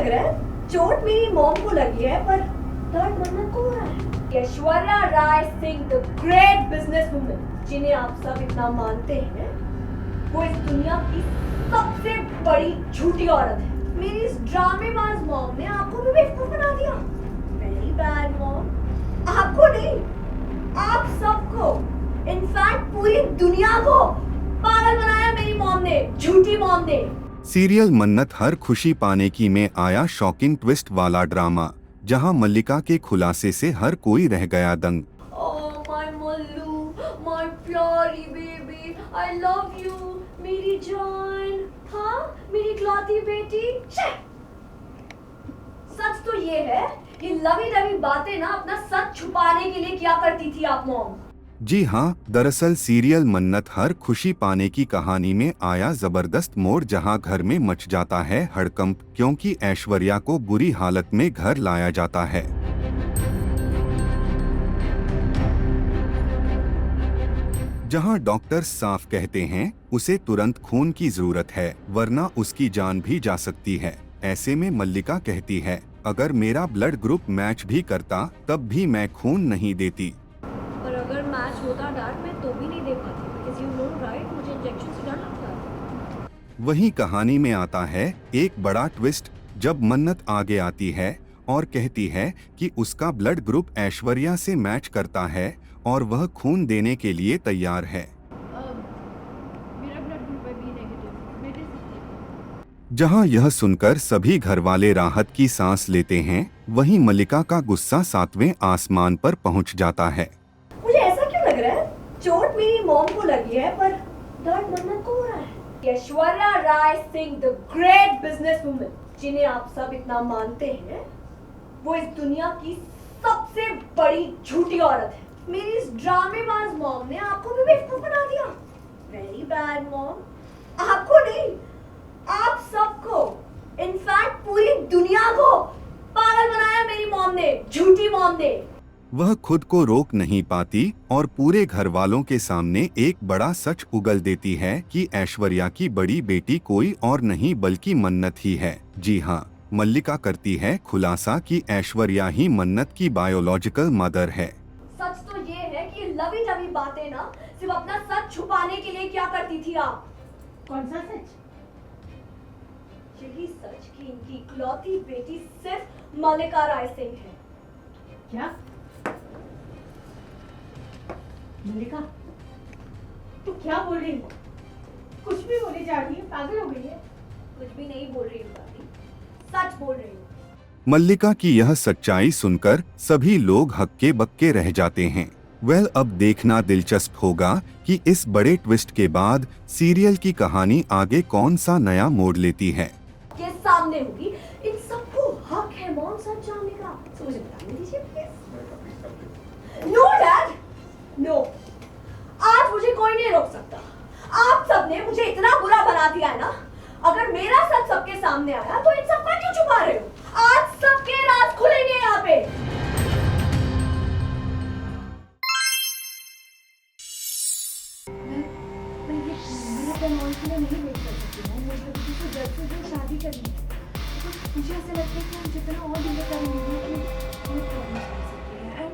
रहा है? चोट मेरी मॉम को लगी है पर दर्द मन्नत को हो रहा है। Aishwarya Rai Singh, the great businesswoman, जिन्हें आप सब इतना मानते हैं, वो इस दुनिया की सबसे बड़ी झूठी औरत है। मेरी इस ड्रामेबाज मॉम ने आपको भी बेवकूफ बना दिया। Very bad mom. आपको नहीं, आप सबको, इनफैक्ट पूरी दुनिया को पागल बनाया मेरी मॉम ने, झूठी मॉम ने। सीरियल मन्नत हर खुशी पाने की में आया शॉकिंग ट्विस्ट वाला ड्रामा, जहां मल्लिका के खुलासे से हर कोई रह गया दंग। Oh my मल्लू, my प्यारी बेबी, I love you, मेरी जान, हाँ मेरी इकलौती बेटी। सच तो ये है, ये लवी डवी बातें ना अपना सच छुपाने के लिए क्या करती थी आप मॉम। जी हाँ, दरअसल सीरियल मन्नत हर खुशी पाने की कहानी में आया जबरदस्त मोड़, जहां घर में मच जाता है हड़कंप, क्योंकि ऐश्वर्या को बुरी हालत में घर लाया जाता है। जहां डॉक्टर साफ कहते हैं उसे तुरंत खून की जरूरत है, वरना उसकी जान भी जा सकती है। ऐसे में मल्लिका कहती है, अगर मेरा ब्लड ग्रुप मैच भी करता तब भी मैं खून नहीं देती। और अगर मैच होता डैड, मैं तो भी नहीं दे पाती, बिकॉज़ यू नो राइट, मुझे इंजेक्शन से डर लगता है। वहीं कहानी में आता है एक बड़ा ट्विस्ट, जब मन्नत आगे आती है और कहती है कि उसका ब्लड ग्रुप ऐश्वर्या से मैच करता है और वह खून देने के लिए तैयार है। मेरा ब्लड ग्रुप है बी नेगेटिव, मैं दे सकती हूँ। जहां यह सुनकर सभी घरवाले राहत की सांस लेते हैं, वहीं मल्लिका का गुस्सा 7वें आसमान पर पहुंच जाता है। मुझे ऐसा क्यों लग रहा है? चोट मेरी मॉम को लगी है पर दर्द मन्नत को हो रहा है। Aishwarya Rai Singh, the great businesswoman, जिन्हें आप सब इतना मानते हैं, वो इस दुनिया की सबसे बड़ी झूठी औरत है। मेरी इस ड्रामेबाज मॉम ने आपको भी बेवकूफ बना दिया। Very bad mom. आपको नहीं, आप सबको, इनफैक्ट पूरी दुनिया को पागल बनाया मेरी मॉम ने, झूठी मॉम ने। वह खुद को रोक नहीं पाती और पूरे घर वालों के सामने एक बड़ा सच उगल देती है कि ऐश्वर्या की बड़ी बेटी कोई और नहीं बल्कि मन्नत ही है। जी हाँ, मल्लिका करती है खुलासा कि ऐश्वर्या ही मन्नत की बायोलॉजिकल मदर है। सच तो ये है कि लवी डवी बातें ना सिर्फ अपना सच छुपाने के लिए क्या करती थी आप। कौन सा सच? यही सच कि इनकी इकलौती बेटी सिर्फ मल्लिका राय सिंह है। क्या? मल्लिका, तू क्या बोल रही है? कुछ भी बोले जा रही है, पागल हो गई है। कुछ भी नहीं बोल रही हूँ दादी, सच बोल रही हूँ। मल्लिका की यह सच्चाई सुनकर सभी लोग हक्के बक्के रह जाते हैं। अब देखना दिलचस्प होगा कि इस बड़े ट्विस्ट के बाद सीरियल की कहानी आगे कौन सा नया मोड़ लेती है। के सामने होगी, इन सबको हक है मॉम सच जानने का, तो मुझे बताने दीजिए प्लीज। नो डैड, नो, आज मुझे कोई नहीं रोक सकता। आप सबने मुझे इतना बुरा बना दिया है ना, अगर मेरा सच सबके सामने आया तो इन सबका क्यों छुपा रहे हो? आज सबके राज खुलेंगे यहाँ पे। मैं ये मेरे मॉल के लिए नहीं वेट कर सकती हूँ। मुझे किसी से जल्द से जल्द शादी करनी है। तो मुझे ऐसा लगता है कि हम जितना और डिले करेंगे उतनी प्रॉब्लम हो सकती है। एंड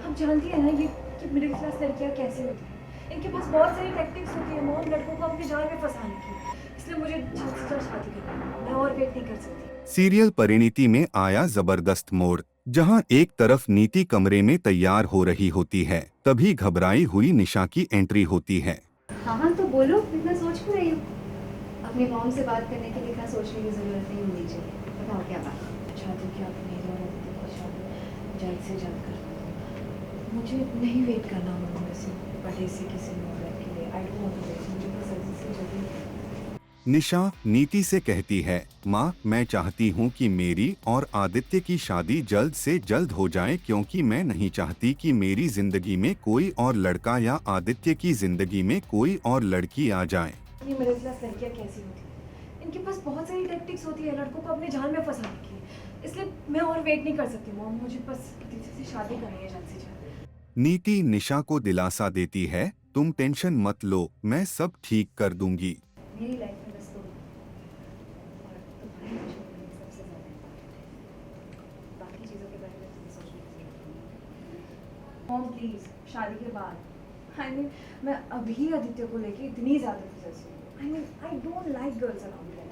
हम जानती हैं ना ये कि मिडिल क्लास लड़कियाँ कैसी होती हैं। इनके पास बहुत सारी टेक्निक्स होती है मॉम लड़कों को अपने जाल में फंसाने की। इसलिए मुझे जल्द से जल्द शादी करनी है। मैं और वेट नहीं कर सकती। सीरियल परिणीति में आया जबरदस्त मोड़, जहां एक तरफ नीति कमरे में तैयार हो रही होती है, तभी घबराई हुई निशा की एंट्री होती है। हाँ तो बोलो, इतना सोच क्यों रही हो? अपनी मॉम से बात करने के लिए इतना सोचने की जरूरत नहीं होनी चाहिए। बताओ क्या बात? चाहती कि आप मेरी और आदित्य को शादी जल्द से जल्द कर दो। मुझे नहीं वेट करना मम्मी से बड़े से किसी और के लिए। I don't want to wait, मुझे बस जल्दी से जल्दी। निशा नीति से कहती है, माँ मैं चाहती हूँ कि मेरी और आदित्य की शादी जल्द से जल्द हो जाए, क्योंकि मैं नहीं चाहती कि मेरी जिंदगी में कोई और लड़का या आदित्य की जिंदगी में कोई और लड़की आ जाए। ये मिडिल क्लास लड़कियाँ कैसी होती हैं? इनके पास बहुत सारी टेक्निक्स होती है लड़कों को अपने जाल में फंसाने की। इसलिए मैं और वेट नहीं कर सकती मॉम, मुझे बस आदित्य से शादी करनी है जल्द से जल्द। नीति निशा को दिलासा देती है, तुम टेंशन मत लो, मैं सब ठीक कर दूंगी। मेरी लाइफ में बस तुम और तुम्हारी खुशी सबसे ज्यादा। मॉम प्लीज, शादी के बाद। आई मीन मैं अभी आदित्य को लेके इतनी ज्यादा possessive हूँ। I mean I don't like girls around him.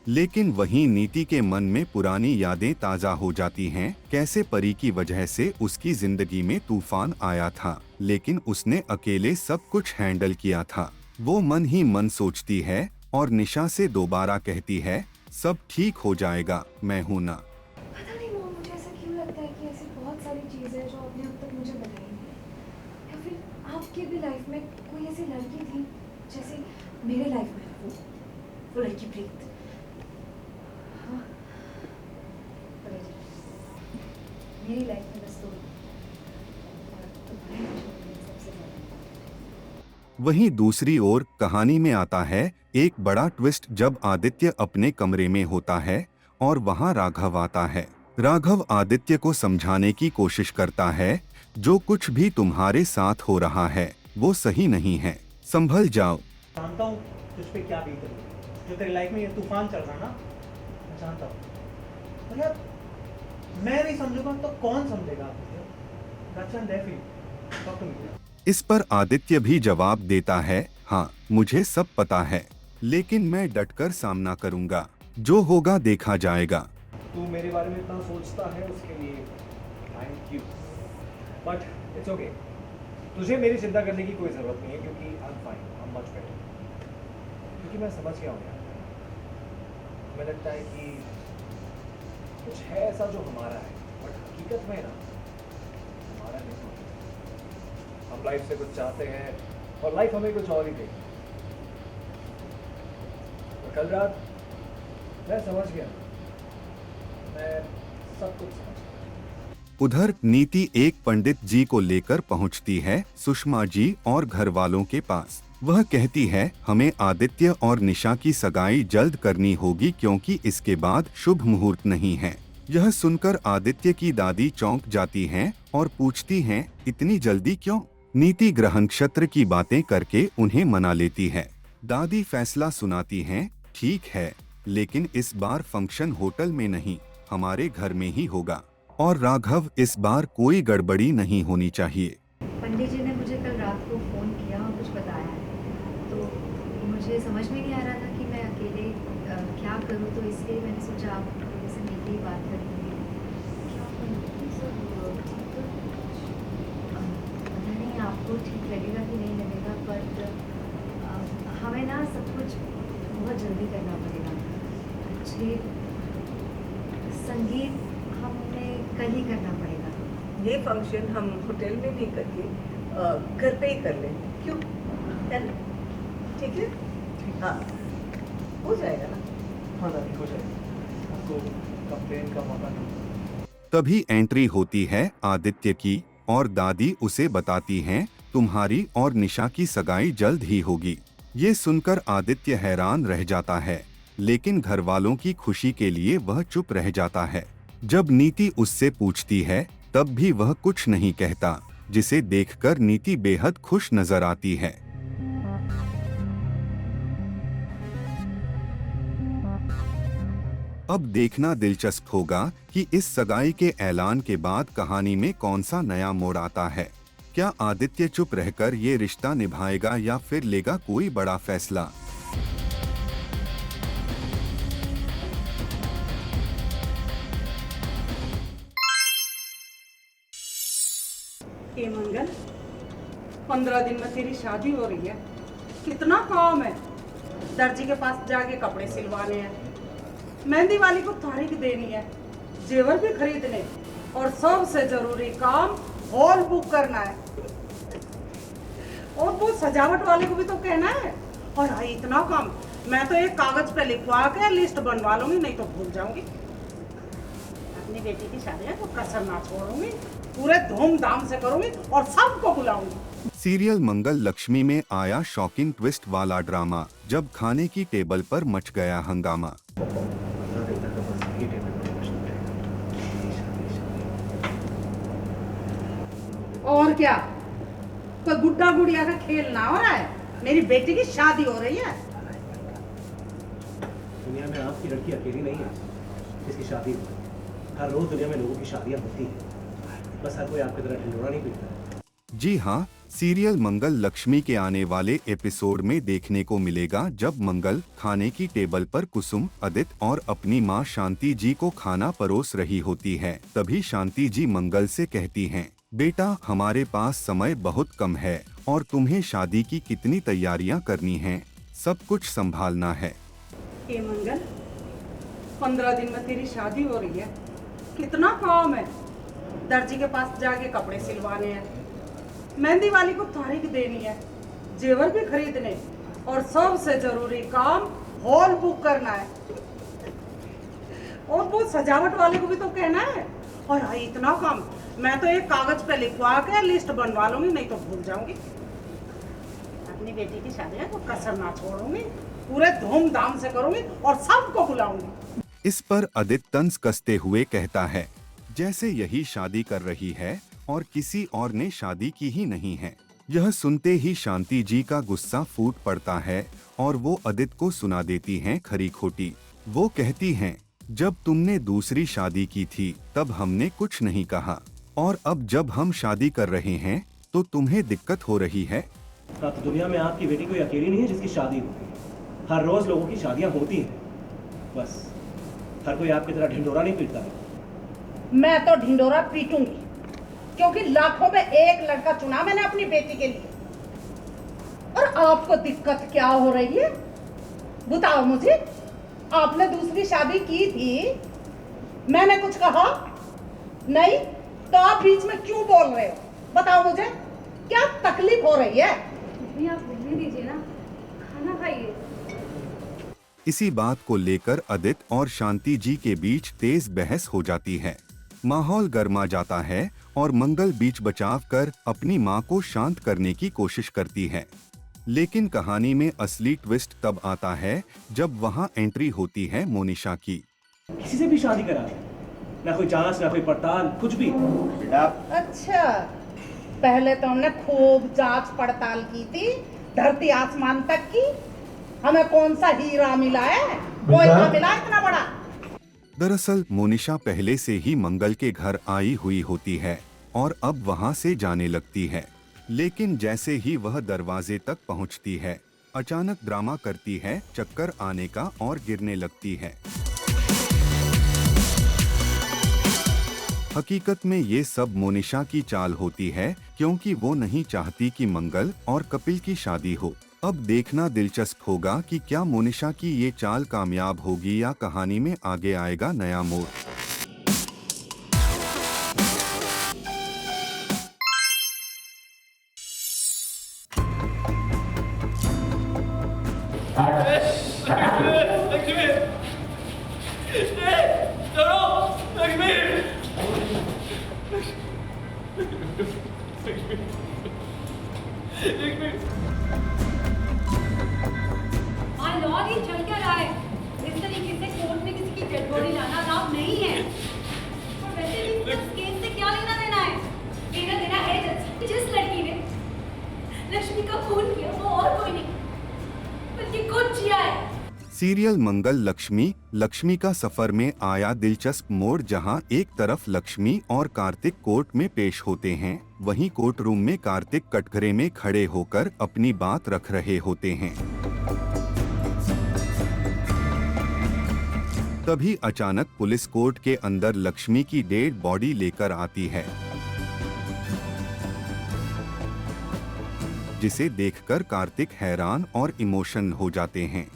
लेकिन वहीं नीति के मन में पुरानी यादें ताजा हो जाती हैं। कैसे परी की वजह से उसकी जिंदगी में तूफान आया था, लेकिन उसने अकेले सब कुछ हैंडल किया था। वो मन ही मन सोचती है और निशा से दोबारा कहती है, सब ठीक हो जाएगा, मैं हूँ ना। पता नहीं मॉम, मुझे ऐसा क्यों लगता है कि ऐसी बहुत सारी चीजें हैं जो आपने अब तक मुझे बताई नहीं, या फिर आपके भी लाइफ में कोई ऐसी लड़की थी जैसे मेरे लाइफ में है वो लड़की प्रीत। हाँ, मेरी लाइफ में बस तो और तुम्हारी लाइफ में सबसे ज्यादा। वहीं दूसरी ओर कहानी में आता है एक बड़ा ट्विस्ट जब आदित्य अपने कमरे में होता है और वहां राघव आता है। राघव आदित्य को समझाने की कोशिश करता है, जो कुछ भी तुम्हारे साथ हो रहा है वो सही नहीं है, संभल जाओ। जानता हूँ तुझ पे क्या बीत रही है, जो तेरी लाइफ में ये तूफान चल रहा है ना, मैं जानता हूँ। पर यार मैं नहीं समझूंगा तो कौन समझेगा? That's an deaf ear. Talk to me. इस पर आदित्य भी जवाब देता है, हाँ मुझे सब पता है, लेकिन मैं डटकर सामना करूंगा, जो होगा देखा जाएगा। तू मेरे बारे में इतना सोचता है उसके लिए thank you, but it's okay. तुझे मेरी चिंता करने की कोई ज़रूरत नहीं है क्योंकि I am fine, I am much better. क्योंकि मैं समझ गया हूँ यार, मुझे लगता है कि कुछ है ऐसा जो हमारा है, बट हकीकत में ना हमारा नहीं होता। हम लाइफ से कुछ चाहते हैं और लाइफ हमें कुछ और ही देगी। तो कल रात मैं समझ गया, मैं सब कुछ समझ गया। उधर नीति एक पंडित जी को लेकर पहुंचती है सुषमा जी और घर वालों के पास। वह कहती है, हमें आदित्य और निशा की सगाई जल्द करनी होगी क्योंकि इसके बाद शुभ मुहूर्त नहीं है। यह सुनकर आदित्य की दादी चौंक जाती हैं और पूछती हैं, इतनी जल्दी क्यों? नीति ग्रह नक्षत्र की बातें करके उन्हें मना लेती है। दादी फैसला सुनाती हैं, ठीक है, लेकिन इस बार फंक्शन होटल में नहीं, हमारे घर में ही होगा, और राघव इस बार कोई गड़बड़ी नहीं होनी चाहिए। पंडित जी ने मुझे कल रात को फ़ोन किया और कुछ बताया है, तो मुझे समझ में नहीं आ रहा था कि मैं अकेले क्या करूं, तो इसलिए मैंने सोचा आप लोगों से मिलकर ही बात कर लूँगी। क्या पंडित सब पता नहीं आपको ठीक लगेगा कि नहीं लगेगा, बट हमें ना सब कुछ बहुत जल्दी करना पड़ेगा। एक्चुअली संगीत हमें कल ही करना पड़ेगा। ये फंक्शन हम होटल में नहीं करके घर पे ही कर लें, क्यों? है ना? ठीक है? हाँ, हो जाएगा ना? हाँ दादी, हो जाएगा, आपको कंप्लेन का मौका नहीं। तभी एंट्री होती है आदित्य की और दादी उसे बताती हैं, तुम्हारी और निशा की सगाई जल्द ही होगी। ये सुनकर आदित्य हैरान रह जाता है, लेकिन घर वालों की खुशी के लिए वह चुप रह जाता है। जब नीति उससे पूछती है तब भी वह कुछ नहीं कहता, जिसे देखकर नीति बेहद खुश नजर आती है। अब देखना दिलचस्प होगा कि इस सगाई के ऐलान के बाद कहानी में कौन सा नया मोड़ आता है। क्या आदित्य चुप रहकर ये रिश्ता निभाएगा या फिर लेगा कोई बड़ा फैसला? हे मंगल, 15 दिन में तेरी शादी हो रही है, कितना काम है। दर्जी के पास जाके कपड़े सिलवाने हैं, मेहंदी वाली को तारीख देनी है, जेवर भी खरीदने, और सबसे जरूरी काम हॉल बुक करना है, और वो सजावट वाले को भी तो कहना है। और आई इतना काम, मैं तो एक कागज पे लिखवा के लिस्ट बनवा लूंगी, नहीं तो भूल जाऊंगी। अपनी बेटी की शादी है तो कसर ना छोड़ूंगी, पूरे धूमधाम से करूंगी और सबको बुलाऊंगी। सीरियल मंगल लक्ष्मी में आया शॉकिंग ट्विस्ट वाला ड्रामा, जब खाने की टेबल पर मच गया हंगामा। और क्या, कोई गुड्डा गुड़िया का खेल ना हो रहा है, मेरी बेटी की शादी हो रही है। दुनिया में आपकी लड़की अकेली नहीं है जिसकी शादी हो। हर रोज दुनिया में लोगों की शादियां होती हैं। बस हर कोई आपकी तरह ढिंढोरा नहीं पीटता है। जी हाँ, सीरियल मंगल लक्ष्मी के आने वाले एपिसोड में देखने को मिलेगा जब मंगल खाने की टेबल पर कुसुम, आदित्य और अपनी माँ शांति जी को खाना परोस रही होती है। तभी शांति जी मंगल से कहती हैं, बेटा हमारे पास समय बहुत कम है और तुम्हें शादी की कितनी तैयारियां करनी हैं, सब कुछ संभालना है। हे मंगल, 15 दिन में तेरी शादी हो रही है, कितना काम है। दर्जी के पास जाके कपड़े सिलवाने हैं, मेहंदी वाली को तारीख देनी है, जेवर भी खरीदने और सबसे जरूरी काम हॉल बुक करना है। और वो सजावट वाले को भी तो कहना है। और हाँ, इतना काम मैं तो एक कागज पे लिखवा के लिस्ट बनवा लूंगी, नहीं तो भूल जाऊंगी। अपनी बेटी की शादी को कसर ना छोड़ूंगी, पूरे धूमधाम से करूंगी और सबको बुलाऊंगी। इस पर आदित्य तंज कसते हुए कहता है, जैसे यही शादी कर रही है और किसी और ने शादी की ही नहीं है। यह सुनते ही शांति जी का गुस्सा फूट पड़ता है और वो आदित्य को सुना देती हैं खरी खोटी। वो कहती हैं, जब तुमने दूसरी शादी की थी तब हमने कुछ नहीं कहा, और अब जब हम शादी कर रहे हैं तो तुम्हें दिक्कत हो रही है। हाँ, तो दुनिया में आपकी बेटी कोई अकेली नहीं है जिसकी शादी होती है। हर रोज लोगों की शादियां होती हैं, बस हर कोई आपकी तरह ढिंढोरा नहीं पीटता है। मैं तो ढिंडोरा पीटूंगी, क्योंकि लाखों में एक लड़का चुना मैंने अपनी बेटी के लिए। और आपको दिक्कत क्या हो रही है, बताओ मुझे। आपने दूसरी शादी की थी, मैंने कुछ कहा नहीं, तो आप बीच में क्यों बोल रहे हो? बताओ मुझे, क्या तकलीफ हो रही है? मम्मी आप रहने दीजिए ना, खाना खाइए। इसी बात को लेकर आदित्य और शांति जी के बीच तेज बहस हो जाती है। माहौल गर्मा जाता है और मंगल बीच बचाव कर अपनी मां को शांत करने की कोशिश करती है। लेकिन कहानी में असली ट्विस्ट तब आता है जब वहां एंट्री होती है मोनिशा की। किसी से भी शादी करा है, ना कोई जांच ना कोई पड़ताल, कुछ भी। अच्छा, पहले तो हमने खूब जांच पड़ताल की थी, धरती आसमान तक की। हमें कौन सा हीरा मिला है, कोयला मिला इतना बड़ा? दरअसल मोनिशा पहले से ही मंगल के घर आई हुई होती है और अब वहां से जाने लगती है। लेकिन जैसे ही वह दरवाजे तक पहुंचती है, अचानक ड्रामा करती है, चक्कर आने का और गिरने लगती है। हकीकत में ये सब मोनिशा की चाल होती है, क्योंकि वो नहीं चाहती कि मंगल और कपिल की शादी हो। अब देखना दिलचस्प होगा कि क्या मोनिशा की ये चाल कामयाब होगी या कहानी में आगे आएगा नया मोड़। माय लॉर्ड, ये चल क्या रहा है? इस तरीके से कोर्ट में किसी की डेड बॉडी लाना अलाउ नहीं है। और वैसे भी इस केस से क्या लेना देना है? लेना देना है जज, जिस लड़की ने लक्ष्मी का खून किया वो और कोई नहीं बल्कि खुद जिया है। सीरियल मंगल लक्ष्मी का सफर में आया दिलचस्प मोड़, जहां एक तरफ लक्ष्मी और कार्तिक कोर्ट में पेश होते हैं, वहीं कोर्ट रूम में कार्तिक कटघरे में खड़े होकर अपनी बात रख रहे होते हैं। तभी अचानक पुलिस कोर्ट के अंदर लक्ष्मी की डेड बॉडी लेकर आती है, जिसे देखकर कार्तिक हैरान और इमोशन हो जाते हैं।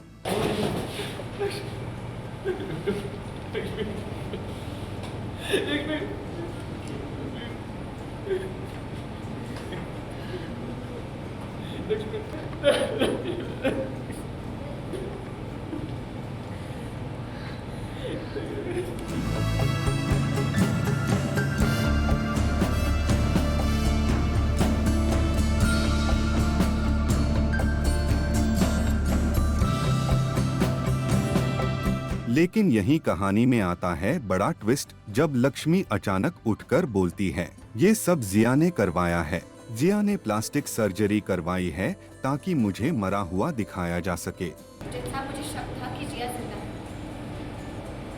लेकिन यही कहानी में आता है बड़ा ट्विस्ट, जब लक्ष्मी अचानक उठकर बोलती है, ये सब जिया ने करवाया है। जिया ने प्लास्टिक सर्जरी करवाई है ताकि मुझे मरा हुआ दिखाया जा सके। जितना मुझे शक था कि जिया जिंदा है,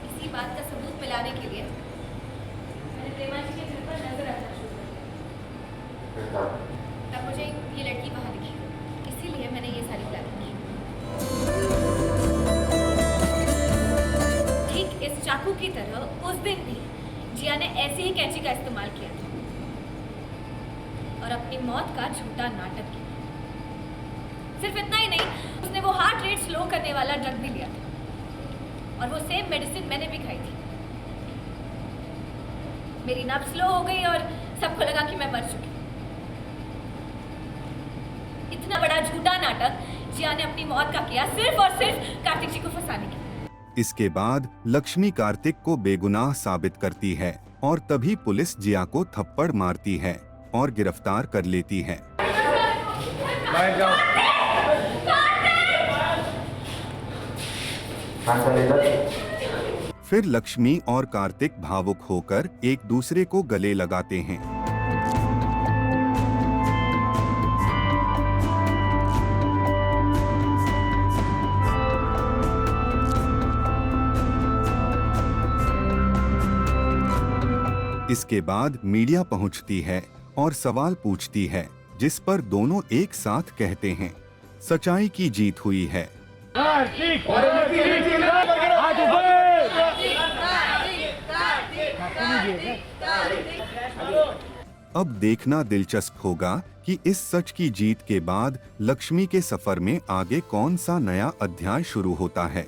इसी बात का सबूत मिलाने के लिए मैंने प्रेमा जी के घर पर नजर रखना शुरू कर। तब मुझे ये लड़की वहां दिखी, इसीलिए मैंने ये सारी प्लानिंग की। ठीक इस चाकू की तरह उस दिन भी जिया ने ऐसी ही कैंची का इस्तेमाल किया था और अपनी मौत का झूठा नाटक किया। सिर्फ इतना ही नहीं, उसने वो हार्ट रेट स्लो करने वाला ड्रग भी लिया था और वो सेम मेडिसिन मैंने भी खाई थी। मेरी नब्ज स्लो हो गई और सबको लगा कि मैं मर चुकी। इतना बड़ा झूठा नाटक जिया ने अपनी मौत का किया सिर्फ और सिर्फ कार्तिक जी को फंसाने के लिए। इसके बाद लक्ष्मी कार्तिक को बेगुनाह साबित करती है और तभी पुलिस जिया को थप्पड़ मारती है और गिरफ्तार कर लेती है। बाहर जाओ। फिर लक्ष्मी और कार्तिक भावुक होकर एक दूसरे को गले लगाते हैं। इसके बाद मीडिया पहुंचती है और सवाल पूछती है, जिस पर दोनों एक साथ कहते हैं, सच्चाई की जीत हुई है। अब देखना दिलचस्प होगा कि इस सच की जीत के बाद लक्ष्मी के सफर में आगे कौन सा नया अध्याय शुरू होता है।